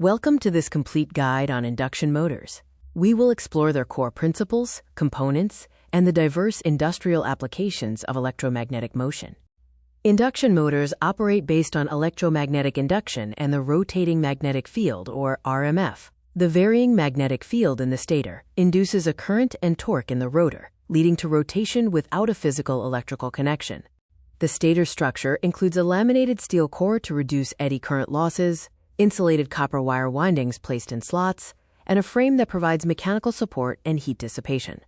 Welcome to this complete guide on induction motors. We will explore their core principles, components, and the diverse industrial applications of electromagnetic motion. Induction motors operate based on electromagnetic induction and the rotating magnetic field, or RMF. The varying magnetic field in the stator induces a current and torque in the rotor, leading to rotation without a physical electrical connection. The stator structure includes a laminated steel core to reduce eddy current losses, insulated copper wire windings placed in slots, and a frame that provides mechanical support and heat dissipation.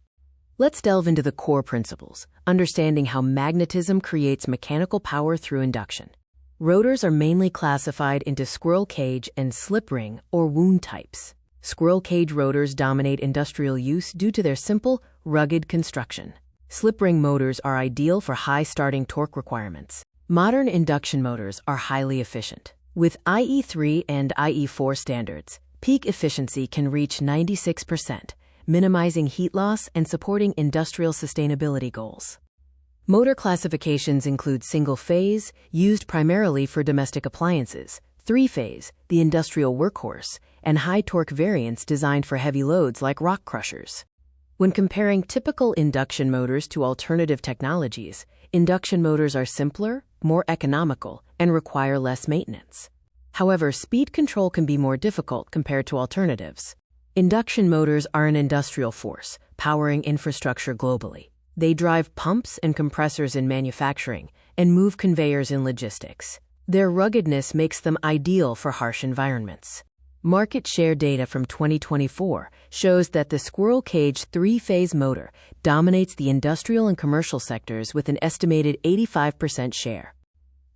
Let's delve into the core principles, understanding how magnetism creates mechanical power through induction. Rotors are mainly classified into squirrel cage and slip ring or wound types. Squirrel cage rotors dominate industrial use due to their simple, rugged construction. Slip ring motors are ideal for high starting torque requirements. Modern induction motors are highly efficient. With IE3 and IE4 standards, peak efficiency can reach 96%, minimizing heat loss and supporting industrial sustainability goals. Motor classifications include single-phase, used primarily for domestic appliances, three-phase, the industrial workhorse, and high-torque variants designed for heavy loads like rock crushers. When comparing typical induction motors to alternative technologies, induction motors are simpler, more economical, and require less maintenance. However, speed control can be more difficult compared to alternatives. Induction motors are an industrial force, powering infrastructure globally. They drive pumps and compressors in manufacturing and move conveyors in logistics. Their ruggedness makes them ideal for harsh environments. Market share data from 2024 shows that the squirrel cage three-phase motor dominates the industrial and commercial sectors with an estimated 85% share.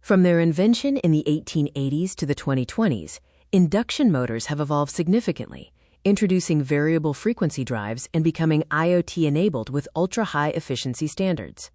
From their invention in the 1880s to the 2020s, induction motors have evolved significantly, introducing variable frequency drives and becoming IoT-enabled with ultra-high efficiency standards.